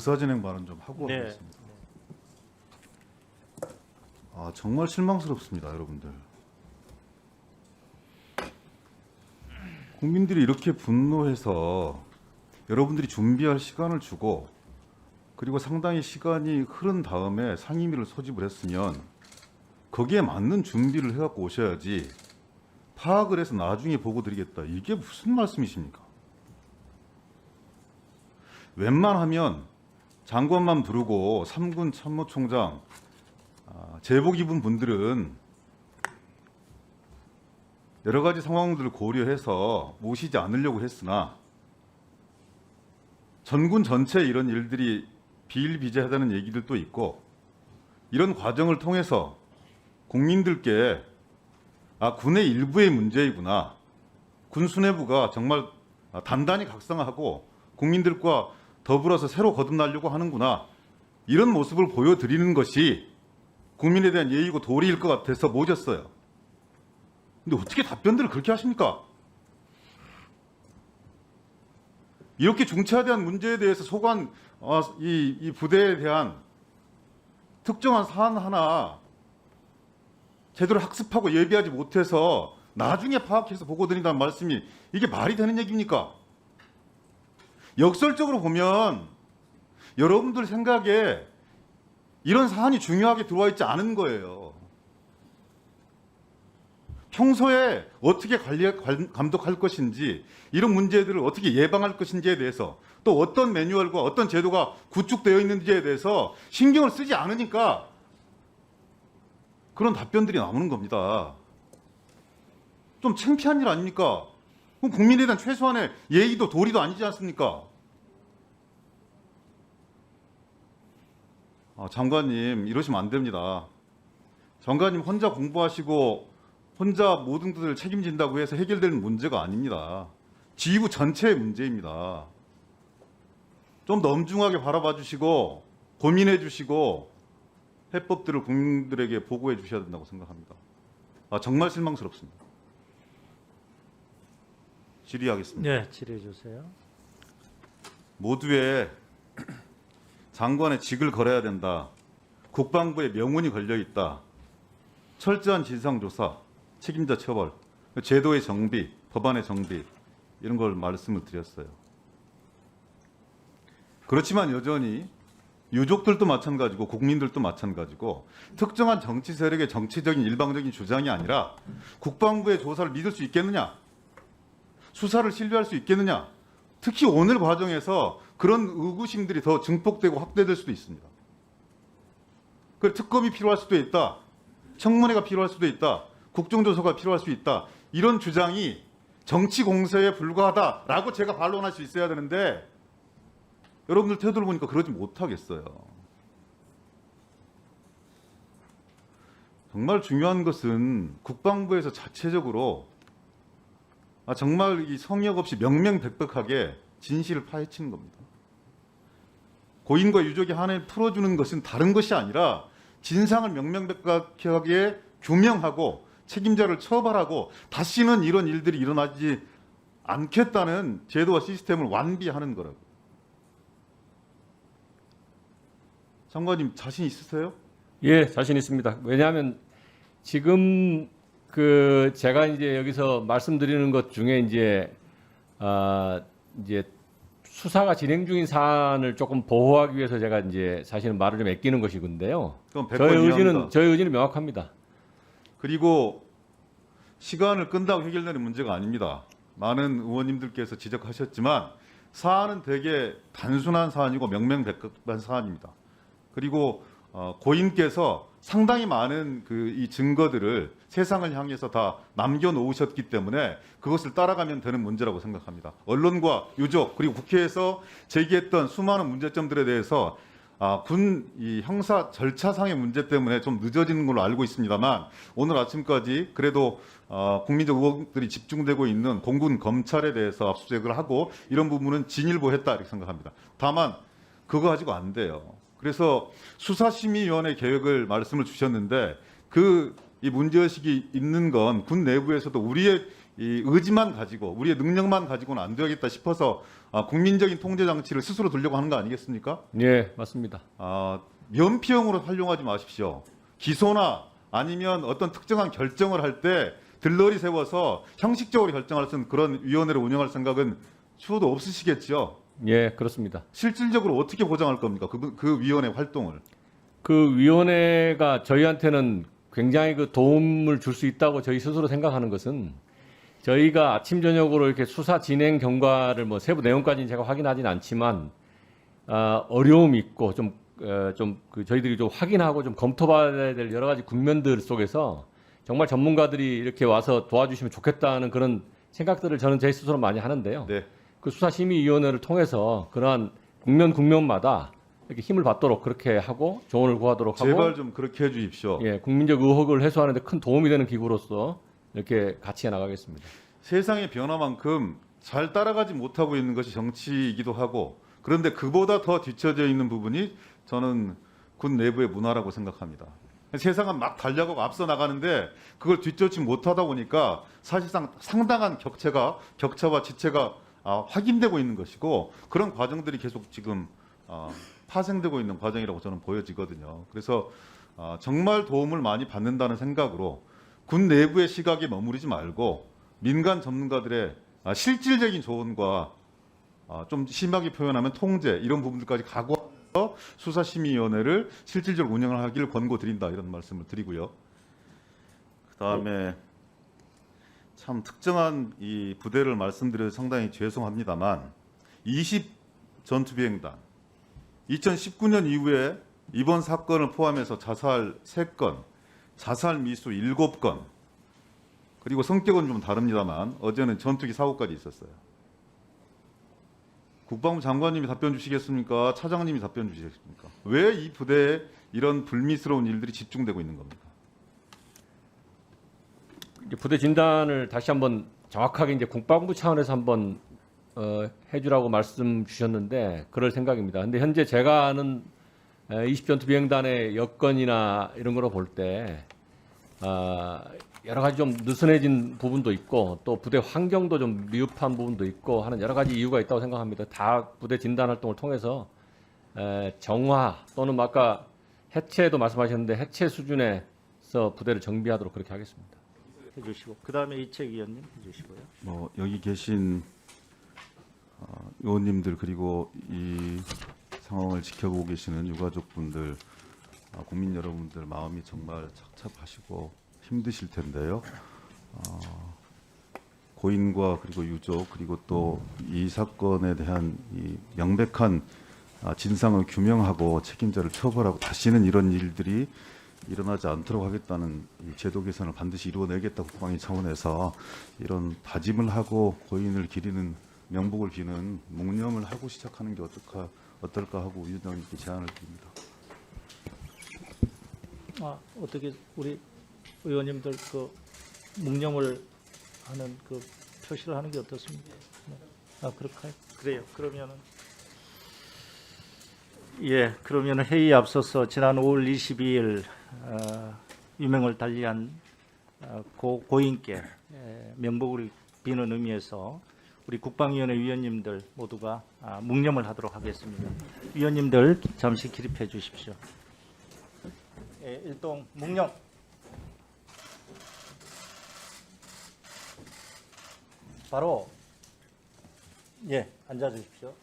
의사진행 발언 좀 하고 네. 하겠습니다. 정말 실망스럽습니다, 여러분들. 국민들이 이렇게 분노해서 여러분들이 준비할 시간을 주고 그리고 상당히 시간이 흐른 다음에 상임위를 소집을 했으면 거기에 맞는 준비를 해갖고 오셔야지 파악을 해서 나중에 보고 드리겠다. 이게 무슨 말씀이십니까? 웬만하면 장관만 부르고 3군 참모총장 제복 입은 분들은 여러 가지 상황들을 고려해서 모시지 않으려고 했으나 전군 전체에 이런 일들이 비일비재하다는 얘기들도 있고 이런 과정을 통해서 국민들께 군의 일부의 문제이구나. 군 수뇌부가 정말 단단히 각성하고 국민들과 더불어서 새로 거듭나려고 하는구나. 이런 모습을 보여드리는 것이 국민에 대한 예의고 도리일 것 같아서 모셨어요. 근데 어떻게 답변들을 그렇게 하십니까? 이렇게 중차대한 문제에 대해서 소관 이 부대에 대한 특정한 사안 하나 제대로 학습하고 예비하지 못해서 나중에 파악해서 보고 드린다는 말씀이 이게 말이 되는 얘기입니까? 역설적으로 보면 여러분들 생각에 이런 사안이 중요하게 들어와 있지 않은 거예요. 평소에 어떻게 감독할 것인지 이런 문제들을 어떻게 예방할 것인지에 대해서 또 어떤 매뉴얼과 어떤 제도가 구축되어 있는지에 대해서 신경을 쓰지 않으니까 그런 답변들이 나오는 겁니다. 좀 창피한 일 아닙니까? 그럼 국민에 대한 최소한의 예의도 도리도 아니지 않습니까? 장관님 이러시면 안 됩니다. 장관님 혼자 공부하시고 혼자 모든 것을 책임진다고 해서 해결되는 문제가 아닙니다. 지휘부 전체의 문제입니다. 좀 더 엄중하게 바라봐 주시고 고민해 주시고 해법들을 국민들에게 보고해 주셔야 된다고 생각합니다. 정말 실망스럽습니다. 질의하겠습니다. 네, 질의해 주세요. 모두의 장관의 직을 걸어야 된다. 국방부에 명운이 걸려 있다. 철저한 진상조사, 책임자 처벌, 제도의 정비, 법안의 정비 이런 걸 말씀을 드렸어요. 그렇지만 여전히 유족들도 마찬가지고 국민들도 마찬가지고 특정한 정치 세력의 정치적인 일방적인 주장이 아니라 국방부의 조사를 믿을 수 있겠느냐? 수사를 신뢰할 수 있겠느냐? 특히 오늘 과정에서 그런 의구심들이 더 증폭되고 확대될 수도 있습니다. 그 특검이 필요할 수도 있다. 청문회가 필요할 수도 있다. 국정조사가 필요할 수 있다. 이런 주장이 정치 공세에 불과하다라고 제가 반론할 수 있어야 되는데 여러분들 태도를 보니까 그러지 못하겠어요. 정말 중요한 것은 국방부에서 자체적으로 정말 이 성역 없이 명명백백하게 진실을 파헤치는 겁니다. 고인과 유족의 한을 풀어주는 것은 다른 것이 아니라 진상을 명명백백하게 규명하고 책임자를 처벌하고 다시는 이런 일들이 일어나지 않겠다는 제도와 시스템을 완비하는 거라고. 장관님 자신 있으세요? 예, 자신 있습니다. 왜냐하면 지금 제가 이제 여기서 말씀드리는 것 중에 이제 수사가 진행 중인 사안을 조금 보호하기 위해서 제가 이제 사실은 말을 좀 아끼는 것이군데요. 그럼 100번 이해합니다. 저의 의지는 명확합니다. 그리고 시간을 끈다고 해결되는 문제가 아닙니다. 많은 의원님들께서 지적하셨지만 사안은 되게 단순한 사안이고 명명백백한 사안입니다. 그리고 고인께서 상당히 많은 이 증거들을 세상을 향해서 다 남겨놓으셨기 때문에 그것을 따라가면 되는 문제라고 생각합니다. 언론과 유족 그리고 국회에서 제기했던 수많은 문제점들에 대해서 군 형사 절차상의 문제 때문에 좀 늦어지는 걸로 알고 있습니다만 오늘 아침까지 그래도 국민적 의혹들이 집중되고 있는 공군 검찰에 대해서 압수수색을 하고 이런 부분은 진일보했다 이렇게 생각합니다. 다만 그거 가지고 안 돼요. 그래서 수사심의위원회 계획을 말씀을 주셨는데 이 문제의식이 있는 건 군 내부에서도 우리의 이 의지만 가지고 우리의 능력만 가지고는 안 되겠다 싶어서 국민적인 통제 장치를 스스로 두려고 하는 거 아니겠습니까? 예, 맞습니다. 면피형으로 활용하지 마십시오. 기소나 아니면 어떤 특정한 결정을 할 때 들러리 세워서 형식적으로 결정할 수 있는 그런 위원회를 운영할 생각은 추호도 없으시겠죠? 예, 그렇습니다. 실질적으로 어떻게 보장할 겁니까? 그 위원회 활동을. 그 위원회가 저희한테는 굉장히 그 도움을 줄 수 있다고 저희 스스로 생각하는 것은 저희가 아침 저녁으로 이렇게 수사 진행 경과를 뭐 세부 내용까지는 제가 확인하진 않지만 어려움이 있고 그 저희들이 좀 확인하고 좀 검토받아야 될 여러 가지 국면들 속에서 정말 전문가들이 이렇게 와서 도와주시면 좋겠다는 그런 생각들을 저는 제 스스로 많이 하는데요. 네. 그 수사심의위원회를 통해서 그러한 국면마다 이렇게 힘을 받도록 그렇게 하고 조언을 구하도록 하고 제발 좀 그렇게 해주십시오. 예, 국민적 의혹을 해소하는 데 큰 도움이 되는 기구로서 이렇게 같이 해 나가겠습니다. 세상의 변화만큼 잘 따라가지 못하고 있는 것이 정치이기도 하고 그런데 그보다 더 뒤처져 있는 부분이 저는 군 내부의 문화라고 생각합니다. 세상은 막 달려가고 앞서 나가는데 그걸 뒤쫓지 못하다 보니까 사실상 상당한 격차와 지체가 확인되고 있는 것이고 그런 과정들이 계속 지금 파생되고 있는 과정이라고 저는 보여지거든요. 그래서 정말 도움을 많이 받는다는 생각으로 군 내부의 시각에 머무르지 말고 민간 전문가들의 실질적인 조언과 좀 심하게 표현하면 통제 이런 부분들까지 각오해서 수사심의위원회를 실질적으로 운영을 하기를 권고드린다 이런 말씀을 드리고요. 그다음에 참 특정한 이 부대를 말씀드려서 상당히 죄송합니다만 20 전투비행단 2019년 이후에 이번 사건을 포함해서 자살 3건, 자살 미수 7건, 그리고 성격은 좀 다릅니다만 어제는 전투기 사고까지 있었어요. 국방부 장관님이 답변 주시겠습니까? 차장님이 답변 주시겠습니까? 왜 이 부대에 이런 불미스러운 일들이 집중되고 있는 겁니까? 이제 부대 진단을 다시 한번 정확하게 이제 국방부 차원에서 한번 해주라고 말씀 주셨는데 그럴 생각입니다. 근데 현재 제가 아는 20전투 비행단의 여건이나 이런 거로 볼 때 여러 가지 좀 느슨해진 부분도 있고 또 부대 환경도 좀 미흡한 부분도 있고 하는 여러 가지 이유가 있다고 생각합니다. 다 부대 진단 활동을 통해서 정화 또는 아까 해체도 말씀하셨는데 해체 수준에서 부대를 정비하도록 그렇게 하겠습니다. 해주시고 그 다음에 이책 위원님 해주시고요. 여기 계신 의원님들 그리고 이 상황을 지켜보고 계시는 유가족분들, 국민 여러분들 마음이 정말 착잡하시고 힘드실 텐데요. 고인과 그리고 유족 그리고 또 이 사건에 대한 이 명백한 진상을 규명하고 책임자를 처벌하고 다시는 이런 일들이 일어나지 않도록 하겠다는 이 제도 개선을 반드시 이루어내겠다 국방위 차원에서 이런 다짐을 하고 고인을 기리는 명복을 비는 묵념을 하고 시작하는 게 어떨까 하고 위원장님께 제안을 드립니다. 어떻게 우리 의원님들 그 묵념을 하는 그 표시를 하는 게 어떻습니까? 그럴까요? 그래요. 그러면은 회의에 앞서서 지난 5월 22일 유명을 달리한 고인께 명복을 비는 의미에서 우리 국방위원회 위원님들 모두가 묵념을 하도록 하겠습니다. 위원님들 잠시 기립해 주십시오. 일동 묵념. 바로 앉아 주십시오.